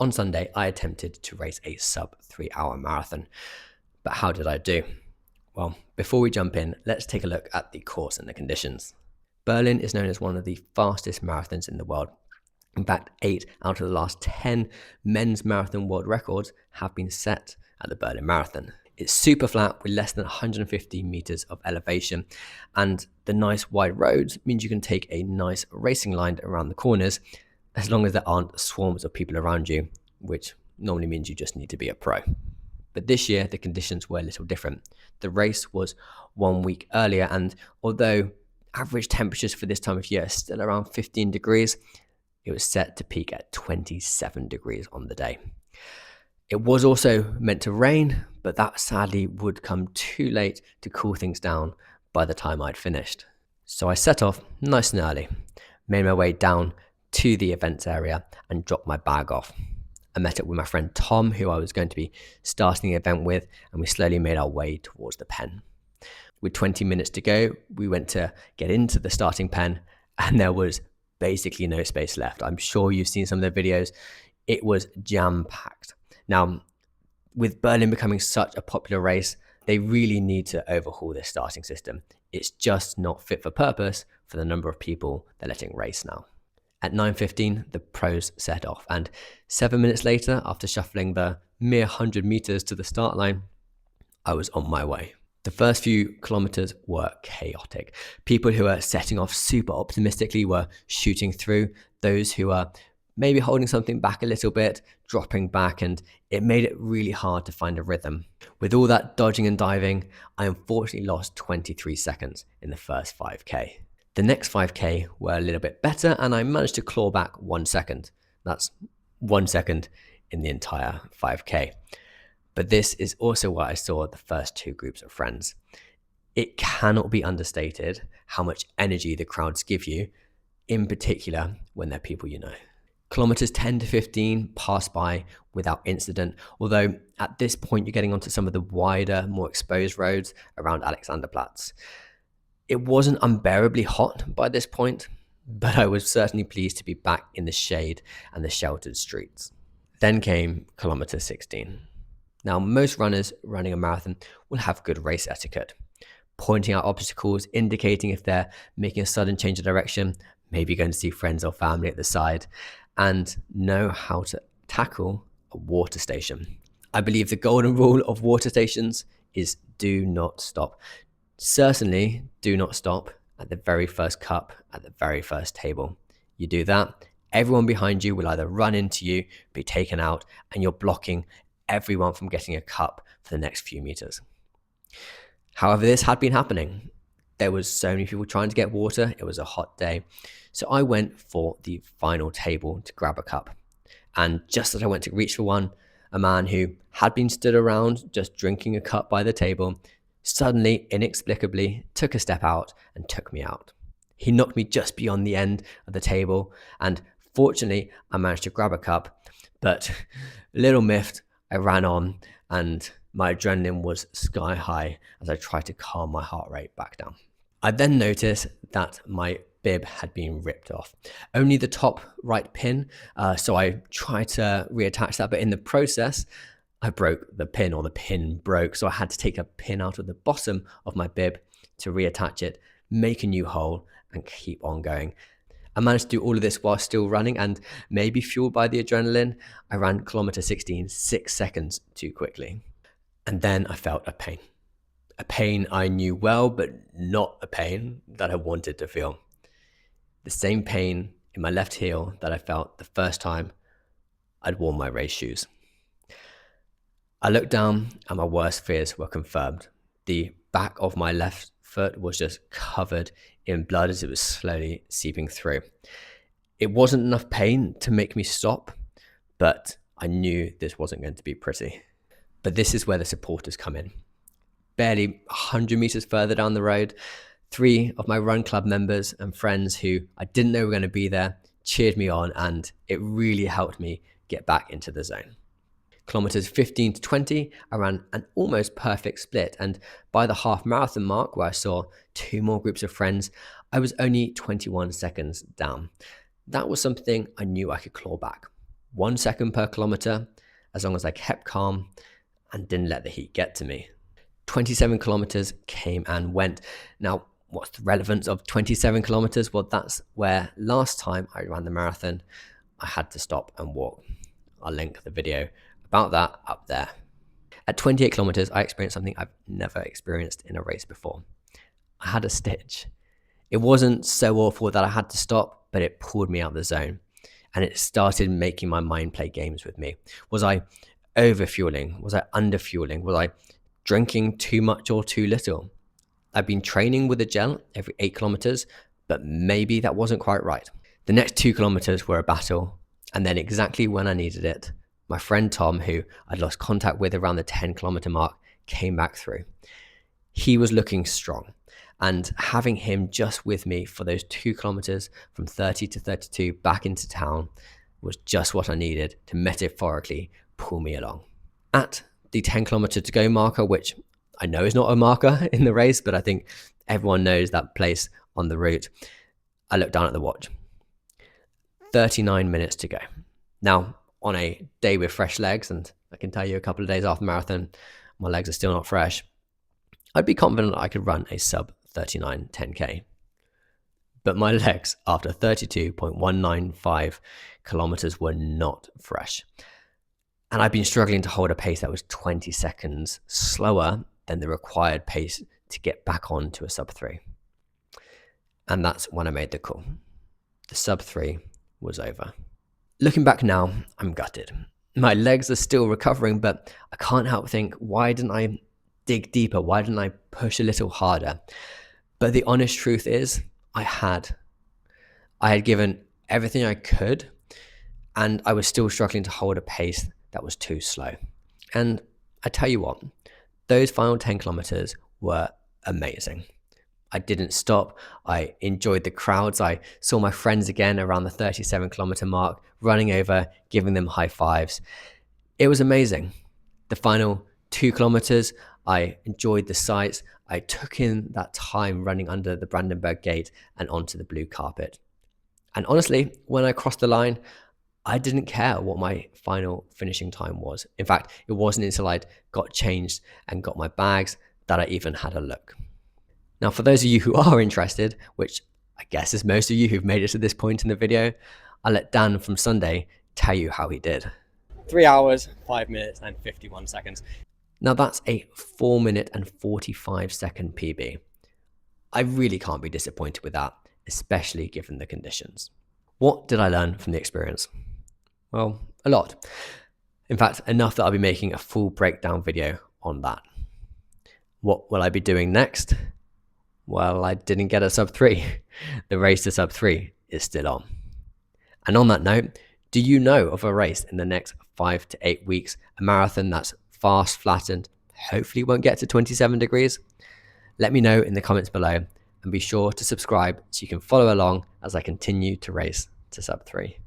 On Sunday, I attempted to race a sub 3 hour marathon. But how did I do? Well, before we jump in, let's take a look at the course and the conditions. Berlin is known as one of the fastest marathons in the world. In fact, 8 out of the last 10 men's marathon world records have been set at the Berlin Marathon. It's super flat with less than 150 meters of elevation, and the nice wide roads means you can take a nice racing line around the corners as long as there aren't swarms of people around you, which normally means you just need to be a pro. But this year, the conditions were a little different. The race was 1 week earlier, and although average temperatures for this time of year are still around 15 degrees, it was set to peak at 27 degrees on the day. It was also meant to rain, but that sadly would come too late to cool things down by the time I'd finished. So I set off nice and early, made my way down to the events area and dropped my bag off. I met up with my friend Tom, who I was going to be starting the event with, and we slowly made our way towards the pen. With 20 minutes to go, we went to get into the starting pen, and there was basically no space left. I'm sure you've seen some of the videos. It was jam-packed. Now, with Berlin becoming such a popular race, they really need to overhaul this starting system. It's just not fit for purpose for the number of people they're letting race now. At 9:15, the pros set off, and 7 minutes later, after shuffling the mere 100 meters to the start line, I was on my way. The first few kilometers were chaotic. People who were setting off super optimistically were shooting through. Those who were maybe holding something back a little bit, dropping back, and it made it really hard to find a rhythm. With all that dodging and diving, I unfortunately lost 23 seconds in the first 5K. The next 5K were a little bit better, and I managed to claw back 1 second. That's 1 second in the entire 5K. But this is also where I saw the first 2 groups of friends. It cannot be understated how much energy the crowds give you, in particular when they're people you know. Kilometers 10 to 15 passed by without incident, although at this point you're getting onto some of the wider, more exposed roads around Alexanderplatz. It wasn't unbearably hot by this point, but I was certainly pleased to be back in the shade and the sheltered streets. Then came kilometer 16. Now, most runners running a marathon will have good race etiquette, pointing out obstacles, indicating if they're making a sudden change of direction, maybe going to see friends or family at the side, and know how to tackle a water station. I believe the golden rule of water stations is do not stop. Certainly do not stop at the very first cup, at the very first table. You do that, everyone behind you will either run into you, be taken out, and you're blocking everyone from getting a cup for the next few meters. However, this had been happening. There was so many people trying to get water. It was a hot day. So I went for the final table to grab a cup. And just as I went to reach for one, a man who had been stood around just drinking a cup by the table suddenly, inexplicably, took a step out and took me out. He knocked me just beyond the end of the table, and fortunately, I managed to grab a cup, but little miffed, I ran on, and my adrenaline was sky high as I tried to calm my heart rate back down. I then noticed that my bib had been ripped off. Only the top right pin, so I tried to reattach that, but in the process, I broke the pin, or the pin broke, so I had to take a pin out of the bottom of my bib to reattach it, make a new hole, and keep on going. I managed to do all of this while still running, and maybe fueled by the adrenaline, I ran kilometer 16 6 seconds too quickly. And then I felt a pain. A pain I knew well, but not a pain that I wanted to feel. The same pain in my left heel that I felt the first time I'd worn my race shoes. I looked down and my worst fears were confirmed. The back of my left foot was just covered in blood as it was slowly seeping through. It wasn't enough pain to make me stop, but I knew this wasn't going to be pretty. But this is where the supporters come in. Barely 100 meters further down the road, 3 of my run club members and friends who I didn't know were going to be there cheered me on, and it really helped me get back into the zone. Kilometers 15 to 20, I ran an almost perfect split, and by the half marathon mark, where I saw 2 more groups of friends, I was only 21 seconds down. That was something I knew I could claw back. 1 second per kilometre, as long as I kept calm and didn't let the heat get to me. 27 kilometres came and went. Now, what's the relevance of 27 kilometres? Well, that's where last time I ran the marathon, I had to stop and walk. I'll link the video about that up there. At 28 kilometres, I experienced something I've never experienced in a race before. I had a stitch. It wasn't so awful that I had to stop, but it pulled me out of the zone. And it started making my mind play games with me. Was I over-fueling? Was I under-fueling? Was I drinking too much or too little? I've been training with a gel every 8 kilometers, but maybe that wasn't quite right. The next 2 kilometers were a battle. And then exactly when I needed it, my friend Tom, who I'd lost contact with around the 10-kilometer mark, came back through. He was looking strong. And having him just with me for those 2 kilometers from 30 to 32 back into town was just what I needed to metaphorically pull me along. At the 10-kilometer to go marker, which I know is not a marker in the race, but I think everyone knows that place on the route, I looked down at the watch. 39 minutes to go. Now, on a day with fresh legs, and I can tell you a couple of days after the marathon, my legs are still not fresh, I'd be confident I could run a sub 39 10K. But my legs after 32.195 kilometers were not fresh. And I've been struggling to hold a pace that was 20 seconds slower than the required pace to get back on to a sub 3. And that's when I made the call. The sub 3 was over. Looking back now, I'm gutted. My legs are still recovering, but I can't help think, why didn't I dig deeper? Why didn't I push a little harder? But the honest truth is, I had given everything I could, and I was still struggling to hold a pace that was too slow. And I tell you what, those final 10 kilometers were amazing. I didn't stop. I enjoyed the crowds. I saw my friends again around the 37-kilometer mark, running over, giving them high fives. It was amazing. The final 2 kilometers, I enjoyed the sights. I took in that time running under the Brandenburg Gate and onto the blue carpet. And honestly, when I crossed the line, I didn't care what my final finishing time was. In fact, it wasn't until I'd got changed and got my bags that I even had a look. Now, for those of you who are interested, which I guess is most of you who've made it to this point in the video, I'll let Dan from Sunday tell you how he did. 3 hours, 5 minutes and 51 seconds. Now that's a 4 minute and 45 second PB. I really can't be disappointed with that, especially given the conditions. What did I learn from the experience? Well, a lot. In fact, enough that I'll be making a full breakdown video on that. What will I be doing next? Well, I didn't get a sub 3. The race to sub 3 is still on. And on that note, do you know of a race in the next 5 to 8 weeks, a marathon that's fast, flattened, hopefully won't get to 27 degrees? Let me know in the comments below, and be sure to subscribe so you can follow along as I continue to race to sub 3.